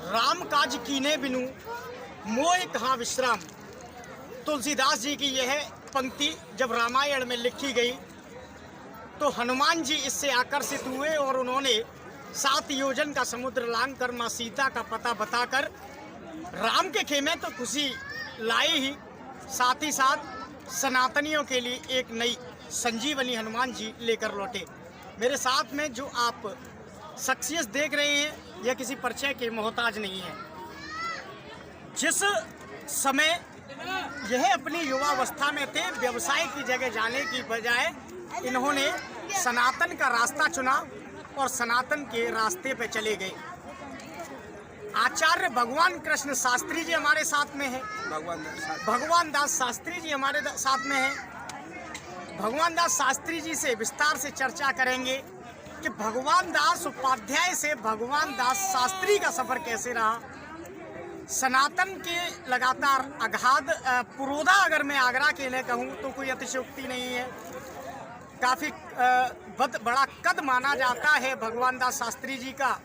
राम काज कीने बिनु मोह कहाँ विश्राम। तुलसीदास जी की यह पंक्ति जब रामायण में लिखी गई तो हनुमान जी इससे आकर्षित हुए और उन्होंने 7 योजन का समुद्र लांघ कर माँ सीता का पता बताकर राम के खेमे तो खुशी लाई ही, साथ ही साथ सनातनियों के लिए एक नई संजीवनी हनुमान जी लेकर लौटे। मेरे साथ में जो आप शख्सियत देख रहे हैं यह किसी परिचय के मोहताज नहीं है। जिस समय यह अपनी युवावस्था में थे, व्यवसाय की जगह जाने की बजाय इन्होंने सनातन का रास्ता चुना और सनातन के रास्ते पे चले गए। आचार्य भगवान कृष्ण शास्त्री जी हमारे साथ में है, भगवान दास शास्त्री जी हमारे साथ में है। भगवान दास शास्त्री जी से विस्तार से चर्चा करेंगे कि भगवान दास उपाध्याय से भगवान दास शास्त्री का सफर कैसे रहा। सनातन के लगातार अगाध पुरोधा अगर मैं आगरा के लिए कहूँ तो कोई अतिशयोक्ति नहीं है। काफ़ी बड़ा कद माना जाता है भगवान दास शास्त्री जी का।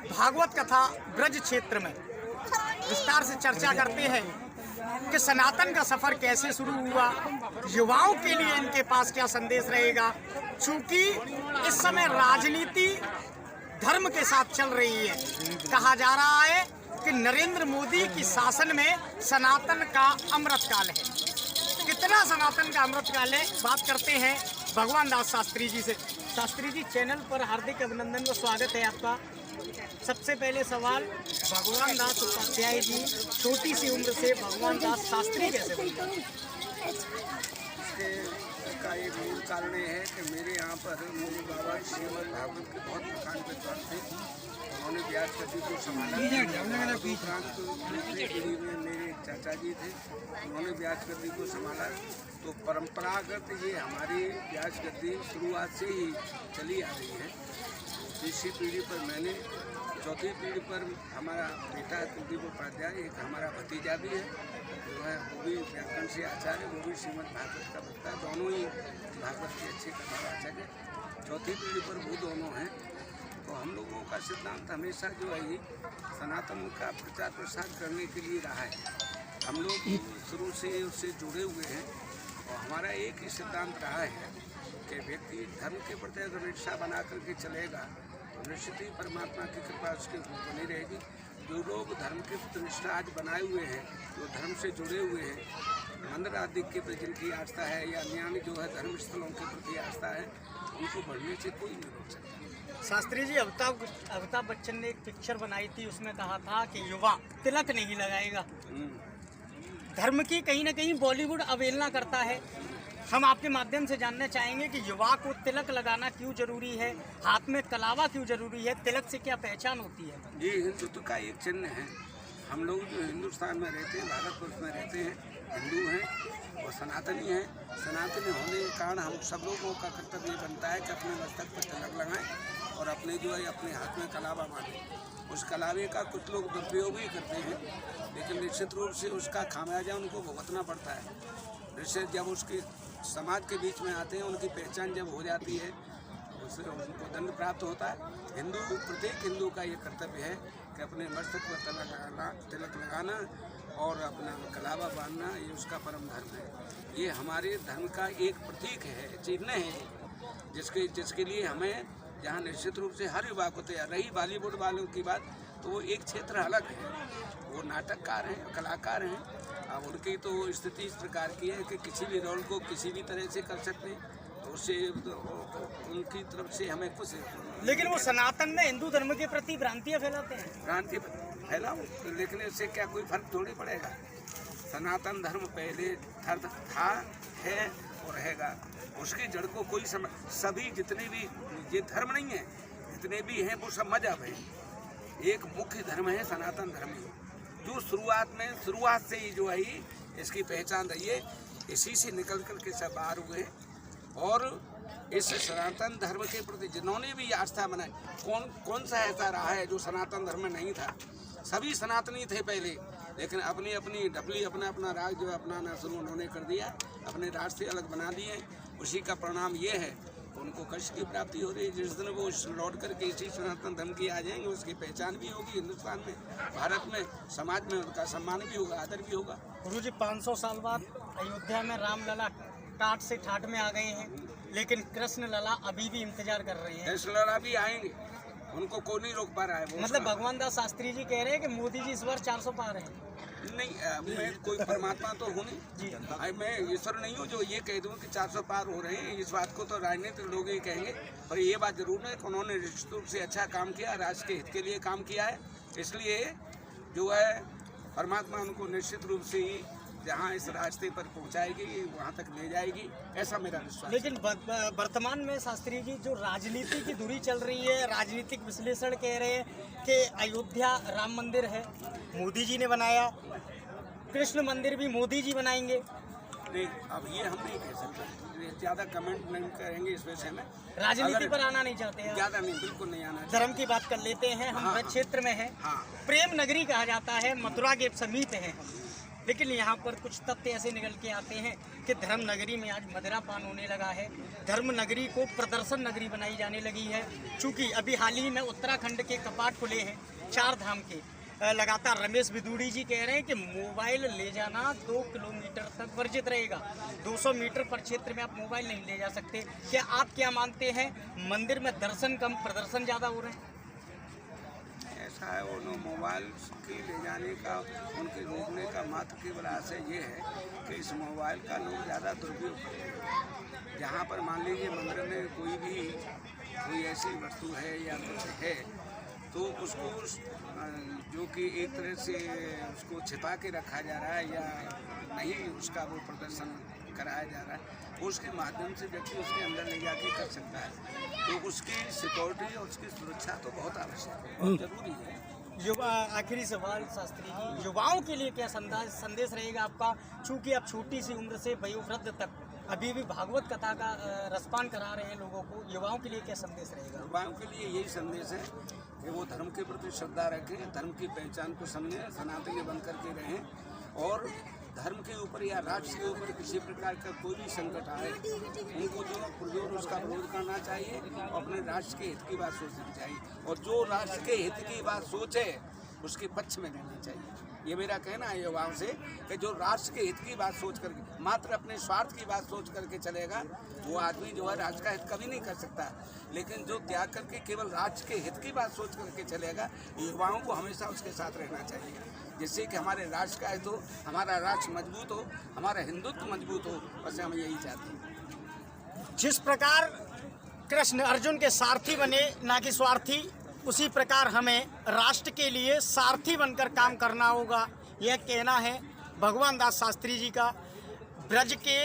भागवत कथा ब्रज क्षेत्र में विस्तार से चर्चा करते हैं कि सनातन का सफ़र कैसे शुरू हुआ, युवाओं के लिए इनके पास क्या संदेश रहेगा। चूँकि इस समय राजनीति धर्म के साथ चल रही है। कहा जा रहा है कि नरेंद्र मोदी की शासन में सनातन का अमृतकाल है। कितना सनातन का अमृतकाल है, बात करते हैं भगवान दास शास्त्री जी से। शास्त्री जी, चैनल पर हार्दिक अभिनंदन व स्वागत है आपका। सबसे पहले सवाल, भगवान दास उपाध्याय जी छोटी सी उम्र से भगवान दास शास्त्री कैसे बने? इसका एक मूल कारण ये है कि मेरे यहाँ पर मेरे बाबा श्रीमद् भागवत के बहुत प्रकांड विद्वान थे। उन्होंने व्यास गद्दी को संभाला। दूसरी पीढ़ी में मेरे चाचा जी थे, उन्होंने व्यास गद्दी को संभाला। तो परंपरागत ये हमारी व्यास गद्दी शुरुआत से ही चली आ रही है। तीसरी पीढ़ी पर मैंने, चौथी पीढ़ी पर हमारा बेटा कुलदीप उपाध्याय, एक हमारा भतीजा भी है जो है वो भी व्याकरण से आचार्य, वो भी श्रीमद् भागवत का वक्ता है। दोनों ही भागवत के अच्छे कथावाचक है। चौथी पीढ़ी पर वो दोनों हैं। तो हम लोगों का सिद्धांत हमेशा जो है सनातन का प्रचार प्रसार करने के लिए रहा है। हम लोग शुरू से उससे जुड़े हुए हैं और हमारा एक ही सिद्धांत रहा है कि व्यक्ति धर्म के प्रति अगर निष्ठा बना करके चलेगा तो निश्चित ही परमात्मा की कृपा उसके ऊपर बनी रहेगी। जो लोग धर्म के प्रति निष्ठा आज बनाए हुए हैं, जो धर्म से जुड़े हुए हैं, मंदिर आदि के प्रति जिनकी आस्था है या अन्य जो है धर्म स्थलों के प्रति आस्था है, उनको बढ़ने से कोई नहीं रोक सकता। शास्त्री जी, अमिताभ बच्चन ने एक पिक्चर बनाई थी, उसमें कहा था कि युवा तिलक नहीं लगाएगा। धर्म की कहीं ना कहीं बॉलीवुड अवहेलना करता है। हम आपके माध्यम से जानना चाहेंगे कि युवा को तिलक लगाना क्यों जरूरी है, हाथ में कलावा क्यों जरूरी है, तिलक से क्या पहचान होती है? ये हिंदुत्व का एक चिन्ह है। हम लोग जो हिंदुस्तान में रहते हैं, भारतवर्ष में रहते हैं, हिंदू हैं और सनातनी हैं। सनातनी होने के कारण हम सब लोगों का कर्तव्य बनता है कि अपने मस्तक पर तिलक लगाएं और अपने जो है अपने हाथ में कलावा बांधें। उस कलावे का कुछ लोग दुरुपयोग भी करते हैं, लेकिन निश्चित रूप से उसका खामियाजा उनको भुगतना पड़ता है। निश्चित जब उसके समाज के बीच में आते हैं, उनकी पहचान जब हो जाती है, उससे उनको दंड प्राप्त होता है। प्रत्येक हिंदू का ये कर्तव्य है कि अपने मस्तक पर तिलक लगाना और अपना कलावा बांधना, ये उसका परम धर्म है। ये हमारे धर्म का एक प्रतीक है, चिन्ह है, जिसके लिए हमें जहाँ निश्चित रूप से हर युवा को तैयार रही। बॉलीवुड वालों की बात तो वो एक क्षेत्र अलग है, वो नाटककार हैं, कलाकार हैं। अब उनकी तो स्थिति इस प्रकार की है कि किसी भी रोल को किसी भी तरह से कर सकते हैं, तो उससे उनकी तरफ से हमें कुछ। लेकिन वो सनातन में हिंदू धर्म के प्रति भ्रांतियाँ फैलाते हैं। भ्रांति फैलाओ, लेकिन इससे क्या कोई फर्क थोड़ी पड़ेगा। सनातन धर्म पहले था, है और रहेगा। उसकी जड़ को कोई सभी जितने भी ये धर्म नहीं है, जितने भी हैं वो सब मजहब है। एक मुख्य धर्म है सनातन धर्म ही, जो शुरुआत से ही जो है इसकी पहचान रही है। इसी से निकल कर के सब बाहर हुए और इस सनातन धर्म के प्रति जिन्होंने भी आस्था बनाई, कौन सा ऐसा रहा है जो सनातन धर्म में नहीं था? सभी सनातनी थे पहले, लेकिन अपनी अपनी डपली अपना राज जो अपनाना शुरू उन्होंने कर दिया, अपने राज से अलग बना दिए। उसी का परिणाम ये है उनको कष्ट की प्राप्ति हो रही है। जिस दिन वो लौट करके इसी सनातन धर्म की आ जाएंगे, उसकी पहचान भी होगी हिंदुस्तान में, भारत में, समाज में उनका सम्मान भी होगा, आदर भी होगा। गुरु जी 500 साल बाद अयोध्या में रामलला टाट से ठाट में आ गए हैं, लेकिन कृष्ण लला अभी भी इंतजार कर रहे हैं। कृष्ण लला भी आएंगे, उनको कोई नहीं रोक पा रहा है। वो मतलब भगवान दास शास्त्री जी कह रहे हैं कि मोदी जी इस बार 400 पार है। नहीं, मैं कोई परमात्मा तो हूँ नहीं, मैं ईश्वर नहीं हूँ जो ये कह दूँ कि 400 पार हो रहे हैं। इस बात को तो राजनीतिक लोग ही कहेंगे, पर ये बात जरूर है कि उन्होंने निश्चित रूप से अच्छा काम किया, राष्ट्र के हित के लिए काम किया है। इसलिए जो है परमात्मा उनको निश्चित रूप से जहाँ इस रास्ते पर पहुँचाएगी, वहाँ तक ले जाएगी, ऐसा मेरा विश्वास। लेकिन वर्तमान में शास्त्री जी जो राजनीति की दूरी चल रही है, राजनीतिक विश्लेषण कह रहे हैं कि अयोध्या राम मंदिर है, मोदी जी ने बनाया, कृष्ण मंदिर भी मोदी जी बनाएंगे। नहीं, अब ये हम नहीं कह सकते, ज़्यादा कमेंट नहीं करेंगे इस विषय में। राजनीति पर आना नहीं चाहते हैं? ज़्यादा नहीं, बिल्कुल नहीं आना। धर्म की बात कर लेते हैं हम। हाँ, क्षेत्र में है, हाँ, प्रेम नगरी कहा जाता है, मथुरा के समीप है, लेकिन यहाँ पर कुछ तथ्य ऐसे निकल के आते हैं कि धर्म नगरी में आज मदिरापान होने लगा है। धर्म नगरी को प्रदर्शन नगरी बनाई जाने लगी है। चूँकि अभी हाल ही में उत्तराखंड के कपाट खुले हैं 4 धाम के। लगातार रमेश बिदूड़ी जी कह रहे हैं कि मोबाइल ले जाना 2 किलोमीटर तक वर्जित रहेगा। 200 मीटर पर क्षेत्र में आप मोबाइल नहीं ले जा सकते। क्या आप क्या मानते हैं, मंदिर में दर्शन कम प्रदर्शन ज़्यादा हो रहे हैं? ऐसा है, उन्होंने मोबाइल के ले जाने का, उनके रोकने का मात्र केवल आशय ये है कि इस मोबाइल का लोग ज़्यादा दुरुपयोग करते हैं। जहाँ पर मान लीजिए मंदिर में कोई ऐसी वस्तु है या कुछ है, तो उसको जो कि एक तरह से उसको छिपा के रखा जा रहा है या नहीं उसका वो प्रदर्शन कराया जा रहा है, उसके माध्यम से व्यक्ति उसके अंदर ले जाके कर सकता है। तो उसकी सिक्योरिटी और उसकी सुरक्षा तो बहुत आवश्यक है, बहुत जरूरी है। युवा, आखिरी सवाल शास्त्री जी, युवाओं के लिए क्या संदेश रहेगा आपका? चूँकि आप छोटी सी उम्र से वयोवृद्ध तक अभी भी भागवत कथा का रसपान करा रहे हैं लोगों को, युवाओं के लिए क्या संदेश रहेगा? युवाओं के लिए यही संदेश है कि वो धर्म के प्रति श्रद्धा रखें, धर्म की पहचान को समझें, सनातनी बन करके रहें, और धर्म के ऊपर या राष्ट्र के ऊपर किसी प्रकार का कोई भी संकट आए, उनको जो पुरजोर उसका विरोध करना चाहिए और अपने राष्ट्र के हित की बात सोचनी चाहिए, और जो राष्ट्र के हित की बात सोचे उसके पक्ष में रहना चाहिए। ये मेरा कहना है युवाओं से कि जो राष्ट्र के हित की बात सोच करके, मात्र अपने स्वार्थ की बात सोच करके चलेगा, वो आदमी जो है राष्ट्र का हित कभी नहीं कर सकता। लेकिन जो त्याग करके केवल राष्ट्र के हित की बात सोच करके चलेगा, युवाओं को हमेशा उसके साथ रहना चाहिए, जिससे कि हमारे राष्ट्र का हित हो, हमारा राष्ट्र मजबूत हो, हमारा हिंदुत्व मजबूत हो। बस हम यही चाहते हैं। जिस प्रकार कृष्ण अर्जुन के सारथी बने, ना कि स्वार्थी, उसी प्रकार हमें राष्ट्र के लिए सारथी बनकर काम करना होगा, यह कहना है भगवान दास शास्त्री जी का। ब्रज के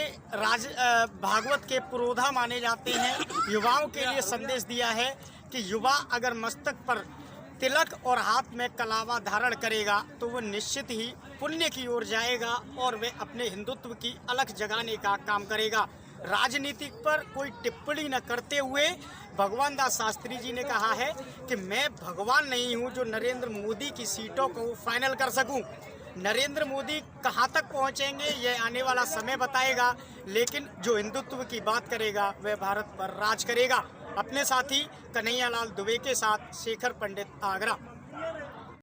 भागवत के पुरोधा माने जाते हैं। युवाओं के लिए संदेश दिया है कि युवा अगर मस्तक पर तिलक और हाथ में कलावा धारण करेगा तो वह निश्चित ही पुण्य की ओर जाएगा और वे अपने हिंदुत्व की अलख जगाने का काम करेगा। राजनीति पर कोई टिप्पणी न करते हुए भगवान दास शास्त्री जी ने कहा है कि मैं भगवान नहीं हूं जो नरेंद्र मोदी की सीटों को फाइनल कर सकूं। नरेंद्र मोदी कहां तक पहुंचेंगे यह आने वाला समय बताएगा, लेकिन जो हिंदुत्व की बात करेगा वह भारत पर राज करेगा। अपने साथी कन्हैयालाल दुबे के साथ शेखर पंडित, आगरा।